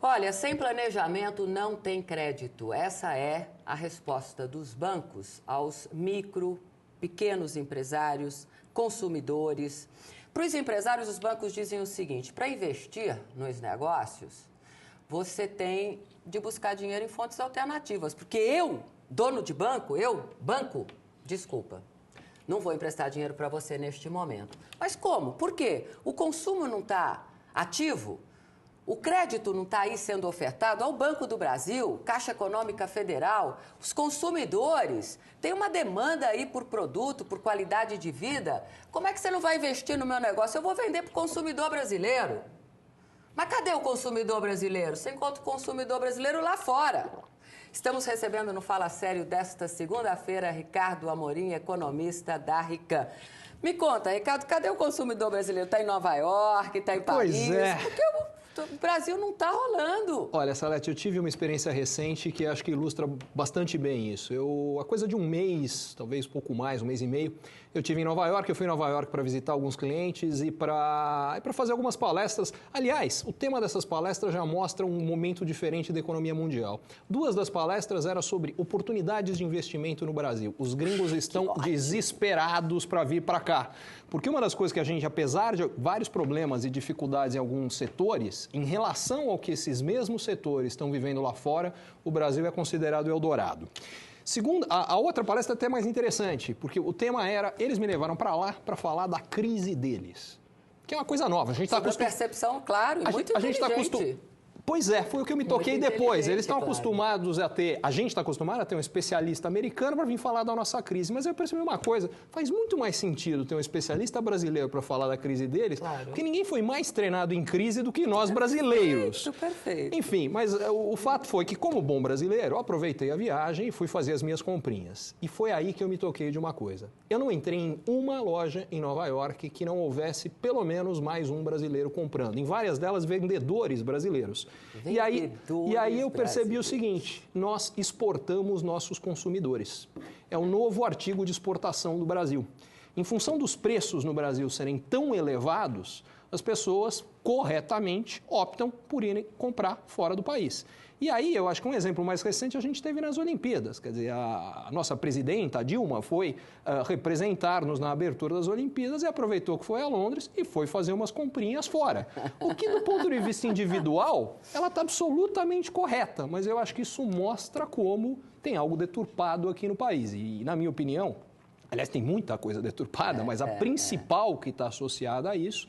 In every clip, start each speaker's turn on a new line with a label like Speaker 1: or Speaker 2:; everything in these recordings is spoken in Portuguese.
Speaker 1: Olha, sem planejamento não tem crédito. Essa é a resposta dos bancos aos pequenos empresários, consumidores. Para os empresários, os bancos dizem o seguinte: para investir nos negócios, você tem de buscar dinheiro em fontes alternativas. Porque dono de banco, desculpa, não vou emprestar dinheiro para você neste momento. Mas como? Por quê? O consumo não está ativo? O crédito não está aí sendo ofertado ao Banco do Brasil, Caixa Econômica Federal, os consumidores têm uma demanda aí por produto, por qualidade de vida. Como é que você não vai investir no meu negócio? Eu vou vender para o consumidor brasileiro. Mas cadê o consumidor brasileiro? Você encontra o consumidor brasileiro lá fora. Estamos recebendo no Fala Sério desta segunda-feira Ricardo Amorim, economista da Rican. Me conta, Ricardo, cadê o consumidor brasileiro? Está em Nova York, está em Paris?
Speaker 2: Pois é.
Speaker 1: Porque o Brasil não está rolando.
Speaker 2: Olha, Salete, eu tive uma experiência recente que acho que ilustra bastante bem isso. Há coisa de um mês, talvez pouco mais, um mês e meio, eu estive em Nova York. Eu fui em Nova York para visitar alguns clientes e para fazer algumas palestras. Aliás, o tema dessas palestras já mostra um momento diferente da economia mundial. Duas das palestras eram sobre oportunidades de investimento no Brasil. Os gringos estão desesperados para vir para cá. Porque uma das coisas que a gente, apesar de vários problemas e dificuldades em alguns setores, em relação ao que esses mesmos setores estão vivendo lá fora, o Brasil é considerado Eldorado. Segundo, a outra palestra é até mais interessante, porque o tema era, eles me levaram para lá para falar da crise deles, que é uma coisa nova. A gente está
Speaker 1: acostumado. Percepção, claro, e muito inteligente.
Speaker 2: Pois é, foi o que eu me toquei depois. Eles estão acostumados a ter... A gente está acostumado a ter um especialista americano para vir falar da nossa crise. Mas eu percebi uma coisa, faz muito mais sentido ter um especialista brasileiro para falar da crise deles, porque ninguém foi mais treinado em crise do que nós brasileiros.
Speaker 1: Perfeito.
Speaker 2: Enfim, mas o fato foi que, como bom brasileiro, eu aproveitei a viagem e fui fazer as minhas comprinhas. E foi aí que eu me toquei de uma coisa. Eu não entrei em uma loja em Nova York que não houvesse pelo menos mais um brasileiro comprando. Em várias delas, vendedores brasileiros. E aí eu percebi o seguinte: nós exportamos nossos consumidores. É um novo artigo de exportação do Brasil. Em função dos preços no Brasil serem tão elevados, as pessoas corretamente optam por irem comprar fora do país. E aí, eu acho que um exemplo mais recente a gente teve nas Olimpíadas. Quer dizer, a nossa presidenta, a Dilma, foi representar-nos na abertura das Olimpíadas e aproveitou que foi a Londres e foi fazer umas comprinhas fora. O que, do ponto de vista individual, ela está absolutamente correta, mas eu acho que isso mostra como tem algo deturpado aqui no país. E, na minha opinião, aliás, tem muita coisa deturpada, mas a principal que está associada a isso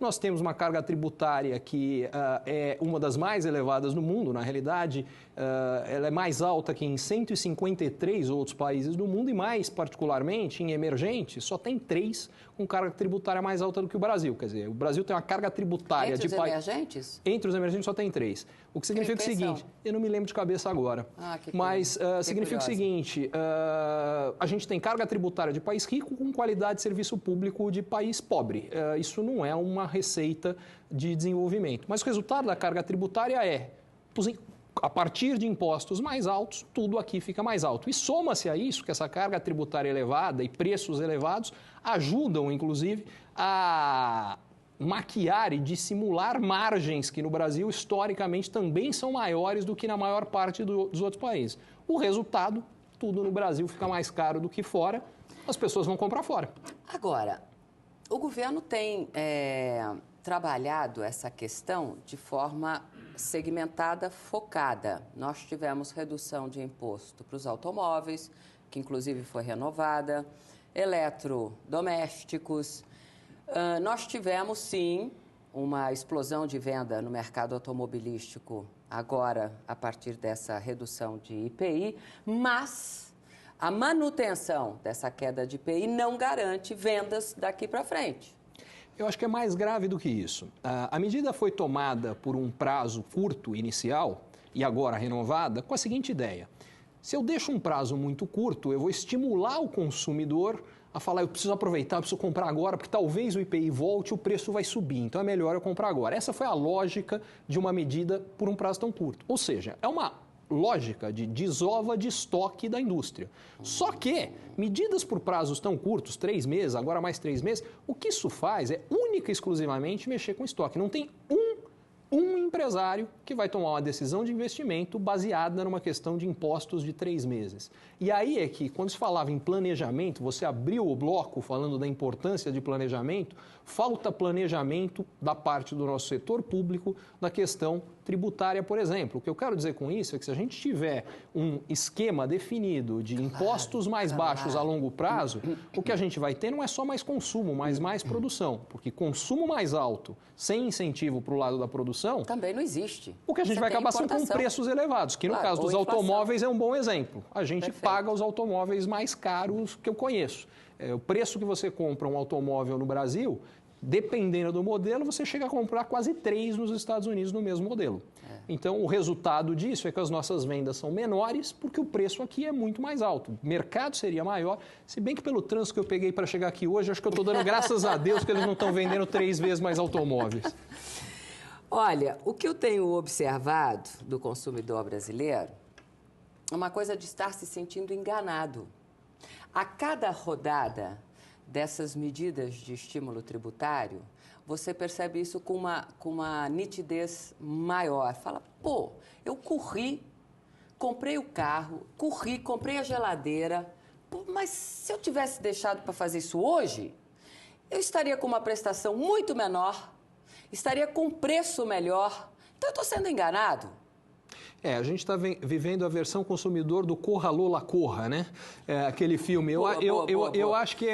Speaker 2: nós temos uma carga tributária que é uma das mais elevadas no mundo. Na realidade, ela é mais alta que em 153 outros países do mundo e, mais particularmente, em emergentes, só tem 3 com carga tributária mais alta do que o Brasil. Quer dizer, o Brasil tem uma carga tributária
Speaker 1: de emergentes?
Speaker 2: Entre os emergentes só tem 3. O que significa o seguinte, eu não me lembro de cabeça agora, mas significa o seguinte, a gente tem carga tributária de país rico com qualidade de serviço público de país pobre. Isso não é uma receita de desenvolvimento. Mas o resultado da carga tributária a partir de impostos mais altos, tudo aqui fica mais alto. E soma-se a isso que essa carga tributária elevada e preços elevados ajudam, inclusive, a maquiar e dissimular margens que no Brasil, historicamente, também são maiores do que na maior parte dos outros países. O resultado, tudo no Brasil fica mais caro do que fora, as pessoas vão comprar fora.
Speaker 1: Agora, o governo tem trabalhado essa questão de forma segmentada, focada. Nós tivemos redução de imposto para os automóveis, que inclusive foi renovada, eletrodomésticos. Nós tivemos, sim, uma explosão de venda no mercado automobilístico agora, a partir dessa redução de IPI, mas a manutenção dessa queda de IPI não garante vendas daqui para frente.
Speaker 2: Eu acho que é mais grave do que isso. A medida foi tomada por um prazo curto inicial e agora renovada com a seguinte ideia: se eu deixo um prazo muito curto, eu vou estimular o consumidor a falar, eu preciso aproveitar, eu preciso comprar agora, porque talvez o IPI volte e o preço vai subir, então é melhor eu comprar agora. Essa foi a lógica de uma medida por um prazo tão curto. Ou seja, é uma lógica de desova de estoque da indústria. Só que medidas por prazos tão curtos, 3 meses, agora mais 3 meses, o que isso faz é única e exclusivamente mexer com estoque. Não tem um empresário que vai tomar uma decisão de investimento baseada numa questão de impostos de 3 meses. E aí é que, quando se falava em planejamento, você abriu o bloco falando da importância de planejamento, falta planejamento da parte do nosso setor público na questão tributária, por exemplo. O que eu quero dizer com isso é que se a gente tiver um esquema definido de impostos mais baixos a longo prazo, o que a gente vai ter não é só mais consumo, mas mais produção. Porque consumo mais alto, sem incentivo para o lado da produção...
Speaker 1: Também não existe.
Speaker 2: O que a gente vai acabar sendo com preços elevados, que no caso dos automóveis é um bom exemplo. A gente paga os automóveis mais caros que eu conheço. O preço que você compra um automóvel no Brasil, dependendo do modelo, você chega a comprar quase 3 nos Estados Unidos no mesmo modelo. Então, o resultado disso é que as nossas vendas são menores, porque o preço aqui é muito mais alto. O mercado seria maior, se bem que pelo trânsito que eu peguei para chegar aqui hoje, acho que eu estou dando graças a Deus que eles não estão vendendo 3 vezes mais automóveis.
Speaker 1: Olha, o que eu tenho observado do consumidor brasileiro é uma coisa de estar se sentindo enganado. A cada rodada dessas medidas de estímulo tributário, você percebe isso com uma nitidez maior. Fala, pô, eu corri, comprei o carro, comprei a geladeira, pô, mas se eu tivesse deixado para fazer isso hoje, eu estaria com uma prestação muito menor, estaria com um preço melhor. Então, eu estou sendo enganado.
Speaker 2: A gente está vivendo a versão consumidor do Corra Lola Corra, né? Aquele filme. Eu acho que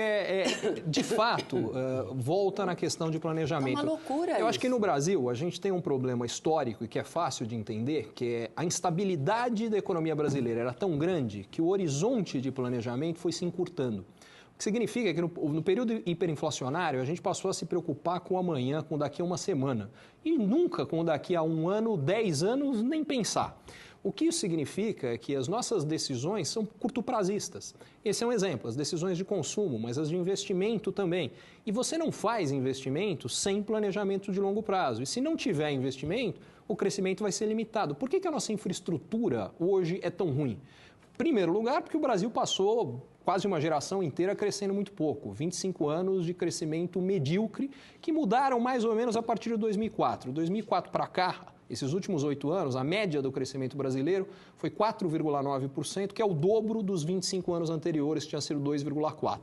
Speaker 2: de fato, volta na questão de planejamento.
Speaker 1: É uma loucura isso.
Speaker 2: Eu acho que no Brasil a gente tem um problema histórico e que é fácil de entender, que é a instabilidade da economia brasileira era tão grande que o horizonte de planejamento foi se encurtando. O que significa que no período hiperinflacionário a gente passou a se preocupar com o amanhã, com daqui a uma semana. E nunca com daqui a 1 ano, 10 anos, nem pensar. O que isso significa é que as nossas decisões são curtoprazistas. Esse é um exemplo, as decisões de consumo, mas as de investimento também. E você não faz investimento sem planejamento de longo prazo. E se não tiver investimento, o crescimento vai ser limitado. Por que a nossa infraestrutura hoje é tão ruim? Em primeiro lugar, porque o Brasil passou quase uma geração inteira crescendo muito pouco. 25 anos de crescimento medíocre, que mudaram mais ou menos a partir de 2004. 2004 para cá, esses últimos 8 anos, a média do crescimento brasileiro foi 4,9%, que é o dobro dos 25 anos anteriores, que tinha sido 2,4%.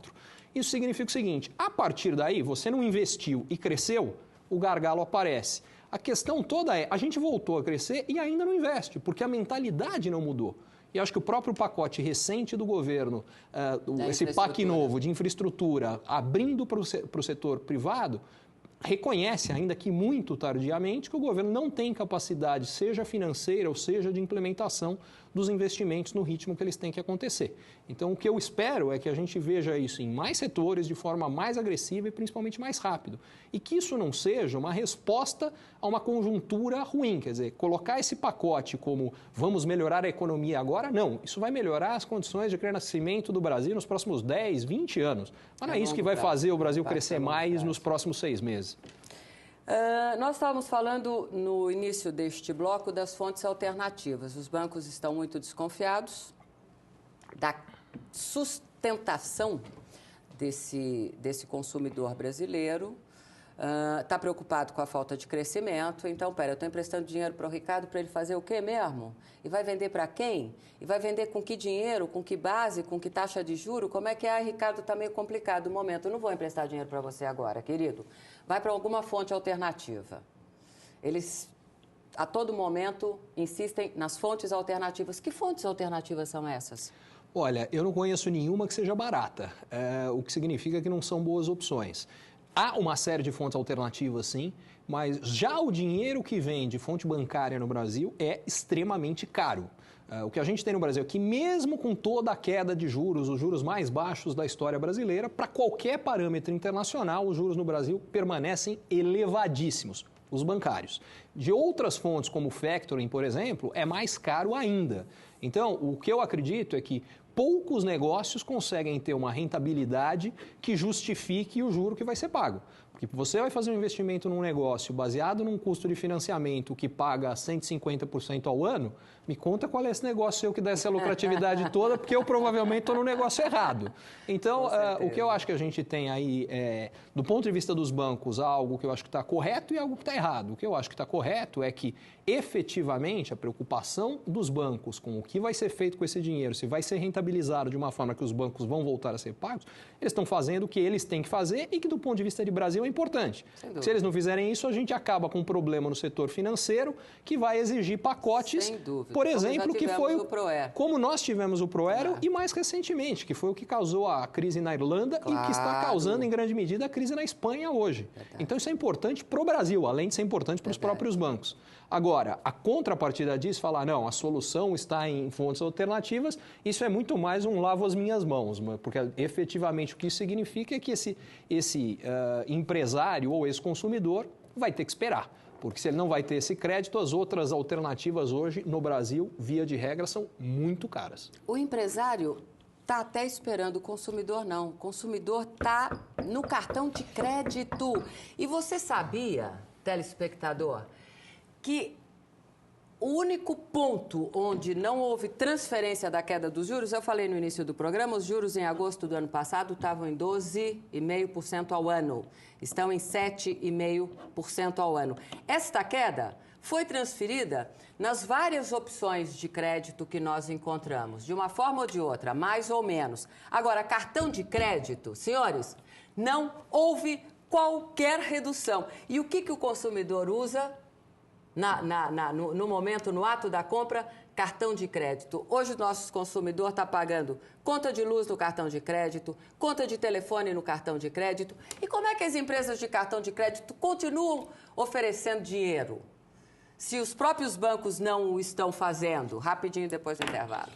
Speaker 2: Isso significa o seguinte, a partir daí, você não investiu e cresceu, o gargalo aparece. A questão toda é, a gente voltou a crescer e ainda não investe, porque a mentalidade não mudou. E acho que o próprio pacote recente do governo, esse PAC novo de infraestrutura, abrindo para o setor privado, reconhece, ainda que muito tardiamente, que o governo não tem capacidade, seja financeira ou seja de implementação dos investimentos no ritmo que eles têm que acontecer. Então, o que eu espero é que a gente veja isso em mais setores, de forma mais agressiva e principalmente mais rápido. E que isso não seja uma resposta a uma conjuntura ruim, quer dizer, colocar esse pacote como vamos melhorar a economia agora, não. Isso vai melhorar as condições de crescimento do Brasil nos próximos 10, 20 anos. Mas não é isso que vai fazer o Brasil crescer mais nos próximos 6 meses.
Speaker 1: Nós estávamos falando no início deste bloco das fontes alternativas. Os bancos estão muito desconfiados da sustentação desse consumidor brasileiro. Está preocupado com a falta de crescimento. Então, eu estou emprestando dinheiro para o Ricardo para ele fazer o quê mesmo? E vai vender para quem? E vai vender com que dinheiro, com que base, com que taxa de juro? Como é que é, Ricardo? Está meio complicado o momento. Eu não vou emprestar dinheiro para você agora, querido. Vai para alguma fonte alternativa. Eles, a todo momento, insistem nas fontes alternativas. Que fontes alternativas são essas?
Speaker 2: Olha, eu não conheço nenhuma que seja barata, o que significa que não são boas opções. Há uma série de fontes alternativas, sim, mas já o dinheiro que vem de fonte bancária no Brasil é extremamente caro. O que a gente tem no Brasil é que mesmo com toda a queda de juros, os juros mais baixos da história brasileira, para qualquer parâmetro internacional, os juros no Brasil permanecem elevadíssimos, os bancários. De outras fontes, como o factoring, por exemplo, é mais caro ainda. Então, o que eu acredito é que poucos negócios conseguem ter uma rentabilidade que justifique o juro que vai ser pago. Porque você vai fazer um investimento num negócio baseado num custo de financiamento que paga 150% ao ano, me conta qual é esse negócio seu que dá essa lucratividade toda, porque eu provavelmente estou no negócio errado. Então, o que eu acho que a gente tem aí, do ponto de vista dos bancos, algo que eu acho que está correto e algo que está errado. O que eu acho que está correto é que, efetivamente, a preocupação dos bancos com o que vai ser feito com esse dinheiro, se vai ser rentabilizado de uma forma que os bancos vão voltar a ser pagos, eles estão fazendo o que eles têm que fazer e que, do ponto de vista de Brasil, é importante. Se eles não fizerem isso, a gente acaba com um problema no setor financeiro que vai exigir pacotes, por exemplo, que foi como nós tivemos o Proaero e mais recentemente, que foi o que causou a crise na Irlanda e que está causando, em grande medida, a crise na Espanha hoje. Então, isso é importante para o Brasil, além de ser importante para os próprios bancos. Agora, a contrapartida disso, falar, não, a solução está em fontes alternativas, isso é muito mais um lavo as minhas mãos, porque efetivamente o que isso significa é que esse empresário ou esse consumidor vai ter que esperar. Porque se ele não vai ter esse crédito, as outras alternativas hoje no Brasil, via de regra, são muito caras.
Speaker 1: O empresário está até esperando, o consumidor não. O consumidor está no cartão de crédito. E você sabia, telespectador, que o único ponto onde não houve transferência da queda dos juros, eu falei no início do programa, os juros em agosto do ano passado estavam em 12,5% ao ano. Estão em 7,5% ao ano. Esta queda foi transferida nas várias opções de crédito que nós encontramos, de uma forma ou de outra, mais ou menos. Agora, cartão de crédito, senhores, não houve qualquer redução. E o que o consumidor usa? No momento, no ato da compra, cartão de crédito. Hoje o nosso consumidor está pagando conta de luz no cartão de crédito, conta de telefone no cartão de crédito. E como é que as empresas de cartão de crédito continuam oferecendo dinheiro, se os próprios bancos não o estão fazendo? Rapidinho depois do intervalo.